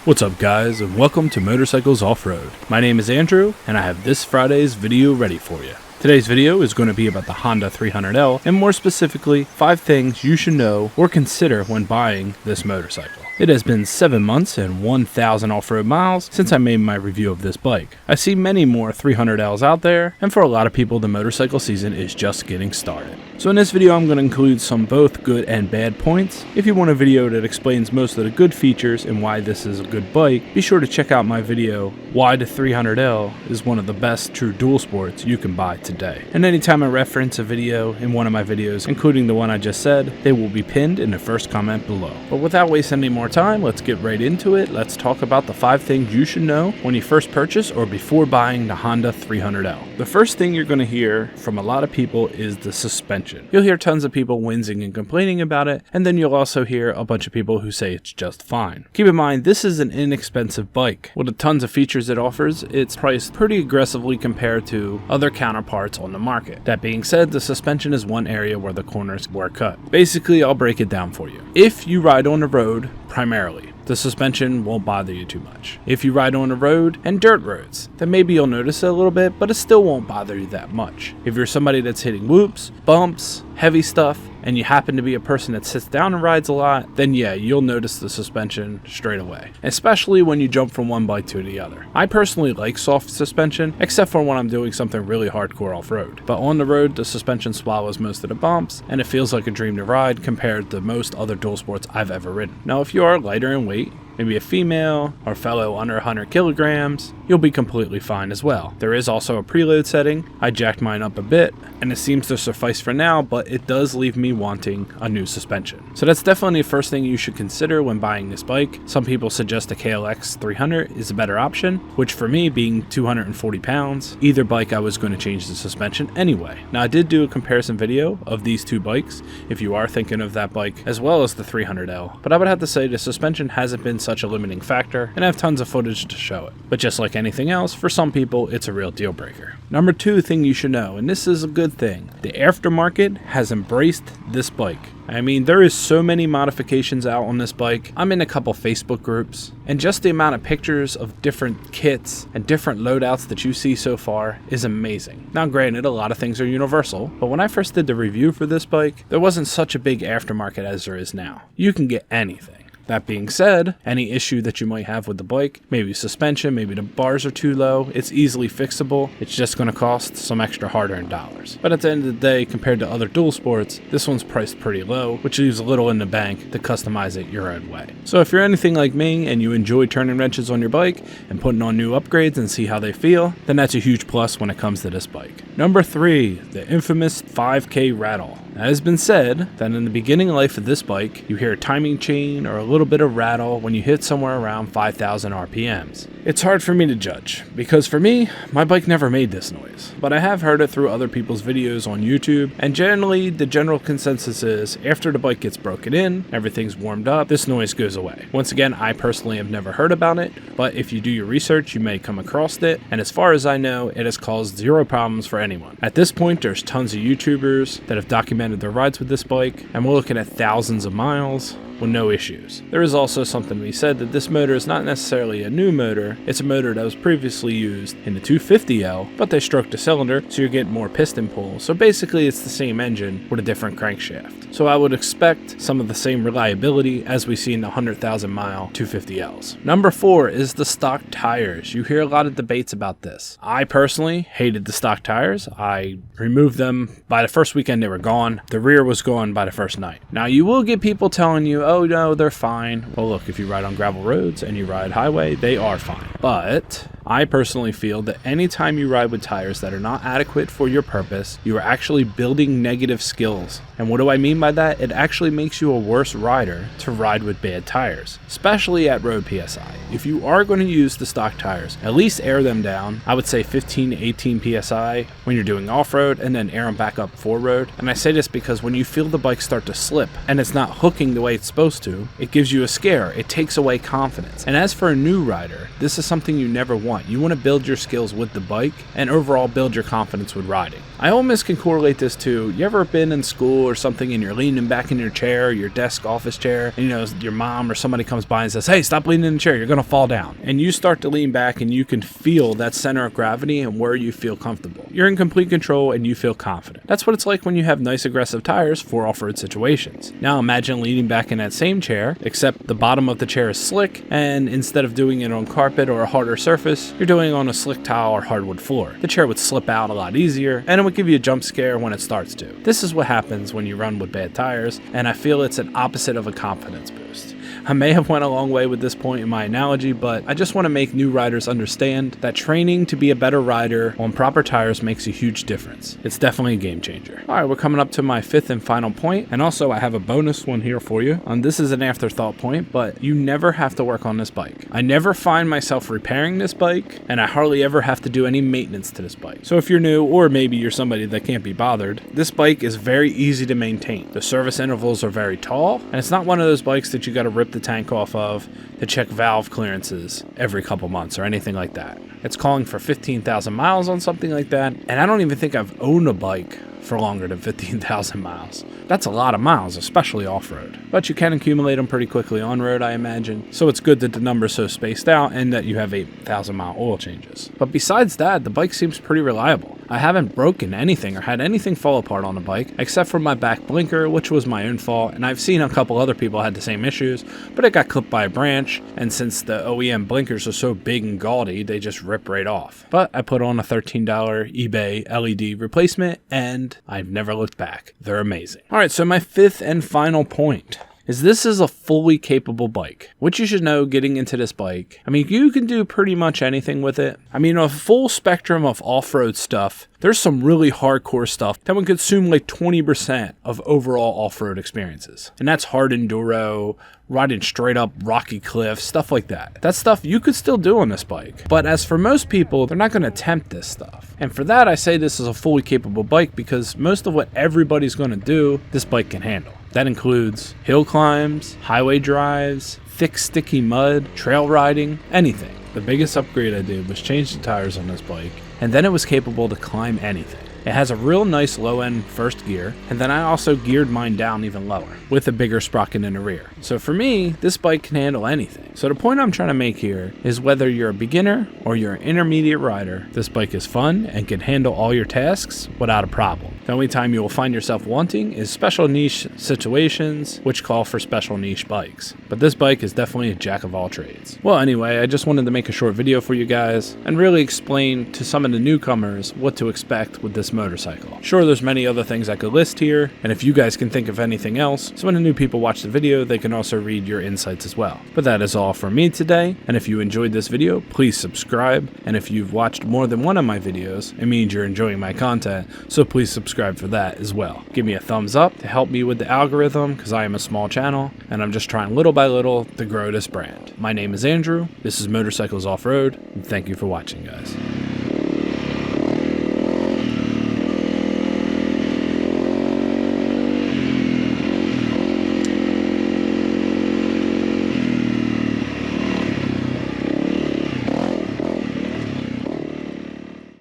What's up guys, and welcome to Motorcycles Off-Road. My name is Andrew, and I have this Friday's video ready for you. Today's video is going to be about the Honda 300L, and more specifically, 5 things you should know or consider when buying this motorcycle. It has been 7 months and 1,000 off-road miles since I made my review of this bike. I see many more 300Ls out there, and for a lot of people the motorcycle season is just getting started. So in this video I'm going to include some both good and bad points. If you want a video that explains most of the good features and why this is a good bike, be sure to check out my video, Why the 300L is one of the best true dual sports you can buy today. And anytime I reference a video in one of my videos, including the one I just said, they will be pinned in the first comment below. But without wasting any more time, let's get right into it. Let's talk about the 5 things you should know when you first purchase or before buying the Honda 300L. The first thing you're going to hear from a lot of people is the suspension. You'll hear tons of people whinging and complaining about it, and then you'll also hear a bunch of people who say it's just fine. Keep in mind, this is an inexpensive bike. With the tons of features it offers, it's priced pretty aggressively compared to other counterparts on the market. That being said, the suspension is one area where the corners were cut. Basically, I'll break it down for you. If you ride on the road, primarily, the suspension won't bother you too much. If you ride on the road and dirt roads, then maybe you'll notice it a little bit, but it still won't bother you that much. If you're somebody that's hitting whoops, bumps, heavy stuff, and you happen to be a person that sits down and rides a lot, then yeah, you'll notice the suspension straight away, especially when you jump from one bike to the other. I personally like soft suspension, except for when I'm doing something really hardcore off-road. But on the road, the suspension swallows most of the bumps, and it feels like a dream to ride compared to most other dual sports I've ever ridden. Now, if you are lighter in weight, maybe a female or fellow under 100 kilograms, you'll be completely fine as well. There is also a preload setting. I jacked mine up a bit, and it seems to suffice for now, but it does leave me wanting a new suspension. So that's definitely the first thing you should consider when buying this bike. Some people suggest a KLX 300 is a better option, which for me, being 240 pounds, either bike I was going to change the suspension anyway. Now I did do a comparison video of these two bikes if you are thinking of that bike as well as the 300L, but I would have to say the suspension hasn't been such a limiting factor, and I have tons of footage to show it. But just like anything else, for some people it's a real deal breaker. Number 2 thing you should know, and this is a good thing, the Aftermarket has embraced this bike. I mean, there is so many modifications out on this bike. I'm in a couple Facebook groups, and just the amount of pictures of different kits and different loadouts that you see so far is amazing. Now granted, a lot of things are universal, but when I first did the review for this bike, there wasn't such a big aftermarket as there is now. You can get anything. That being said, any issue that you might have with the bike, maybe suspension, maybe the bars are too low, it's easily fixable. It's just going to cost some extra hard-earned dollars. But at the end of the day, compared to other dual sports, this one's priced pretty low, which leaves a little in the bank to customize it your own way. So if you're anything like me and you enjoy turning wrenches on your bike and putting on new upgrades and see how they feel, then that's a huge plus when it comes to this bike. Number 3, the infamous 5K rattle. Now, it has been said that in the beginning life of this bike, you hear a timing chain or a little bit of rattle when you hit somewhere around 5,000 RPMs. It's hard for me to judge, because for me, my bike never made this noise, but I have heard it through other people's videos on YouTube, and generally the general consensus is after the bike gets broken in, everything's warmed up, this noise goes away. Once again, I personally have never heard about it, but if you do your research, you may come across it, and as far as I know, it has caused 0 problems for anyone. At this point, there's tons of YouTubers that have documented their rides with this bike, and we're looking at thousands of miles with no issues. There is also something to be said that this motor is not necessarily a new motor, it's a motor that was previously used in the 250L, but they stroked the cylinder so you're getting more piston pull, so basically it's the same engine with a different crankshaft. So I would expect some of the same reliability as we see in the 100,000 mile 250Ls. Number 4 is the stock tires. You hear a lot of debates about this. I personally hated the stock tires. I removed them by the first weekend they were gone. The rear was gone by the first night. Now you will get people telling you, oh no, they're fine. Well look, if you ride on gravel roads and you ride highway, they are fine. But I personally feel that anytime you ride with tires that are not adequate for your purpose, you are actually building negative skills. And what do I mean by that? It actually makes you a worse rider to ride with bad tires, especially at road PSI. If you are going to use the stock tires, at least air them down. I would say 15 to 18 PSI when you're doing off-road, and then air them back up for road. And I say this because when you feel the bike start to slip and it's not hooking the way it's supposed supposed to, it gives you a scare. It takes away confidence. And as for a new rider, this is something you never want. You want to build your skills with the bike and overall build your confidence with riding. I almost can correlate this to, you ever been in school or something and you're leaning back in your chair, your desk office chair, and your mom or somebody comes by and says, hey, stop leaning in the chair, you're going to fall down. And you start to lean back and you can feel that center of gravity and where you feel comfortable. You're in complete control and you feel confident. That's what it's like when you have nice aggressive tires for off-road situations. Now imagine leaning back in that same chair, except the bottom of the chair is slick, and instead of doing it on carpet or a harder surface, you're doing it on a slick tile or hardwood floor. The chair would slip out a lot easier, and it would give you a jump scare when it starts to. This is what happens when you run with bad tires, and I feel it's an opposite of a confidence boost. I may have went a long way with this point in my analogy, but I just want to make new riders understand that training to be a better rider on proper tires makes a huge difference. It's definitely a game changer. All right, we're coming up to my fifth and final point, and also I have a bonus one here for you. This is an afterthought point, but you never have to work on this bike. I never find myself repairing this bike, and I hardly ever have to do any maintenance to this bike. So if you're new, or maybe you're somebody that can't be bothered, this bike is very easy to maintain. The service intervals are very tall, and it's not one of those bikes that you got to rip the tank off of to check valve clearances every couple months or anything like that. It's calling for 15,000 miles on something like that, and I don't even think I've owned a bike for longer than 15,000 miles. That's a lot of miles, especially off-road. But you can accumulate them pretty quickly on-road, I imagine. So it's good that the number's so spaced out and that you have 8,000 mile oil changes. But besides that, the bike seems pretty reliable. I haven't broken anything or had anything fall apart on the bike, except for my back blinker, which was my own fault, and I've seen a couple other people had the same issues, but it got clipped by a branch, and since the OEM blinkers are so big and gaudy, they just rip right off. But I put on a $13 eBay LED replacement, and I've never looked back. They're amazing. All right, so my fifth and final point is this is a fully capable bike. What you should know getting into this bike, I mean, you can do pretty much anything with it. I mean, a full spectrum of off-road stuff. There's some really hardcore stuff that would consume like 20% of overall off-road experiences. And that's hard enduro, riding straight up rocky cliffs, stuff like that. That stuff you could still do on this bike. But as for most people, they're not going to attempt this stuff. And for that, I say this is a fully capable bike because most of what everybody's going to do, this bike can handle. That includes hill climbs, highway drives, thick sticky mud, trail riding, anything. The biggest upgrade I did was change the tires on this bike, and then it was capable to climb anything. It has a real nice low-end first gear, and then I also geared mine down even lower, with a bigger sprocket in the rear. So for me, this bike can handle anything. So the point I'm trying to make here is whether you're a beginner or you're an intermediate rider, this bike is fun and can handle all your tasks without a problem. The only time you will find yourself wanting is special niche situations, which call for special niche bikes. But this bike is definitely a jack of all trades. Well, anyway, I just wanted to make a short video for you guys and really explain to some of the newcomers what to expect with this motorcycle. Sure, there's many other things I could list here, and if you guys can think of anything else, so when the new people watch the video, they can also read your insights as well. But that is all for me today, and if you enjoyed this video, please subscribe, and if you've watched more than one of my videos, it means you're enjoying my content, so please subscribe for that as well. Give me a thumbs up to help me with the algorithm, because I am a small channel, and I'm just trying little by little to grow this brand. My name is Andrew, this is Motorcycles Off-Road, and thank you for watching, guys.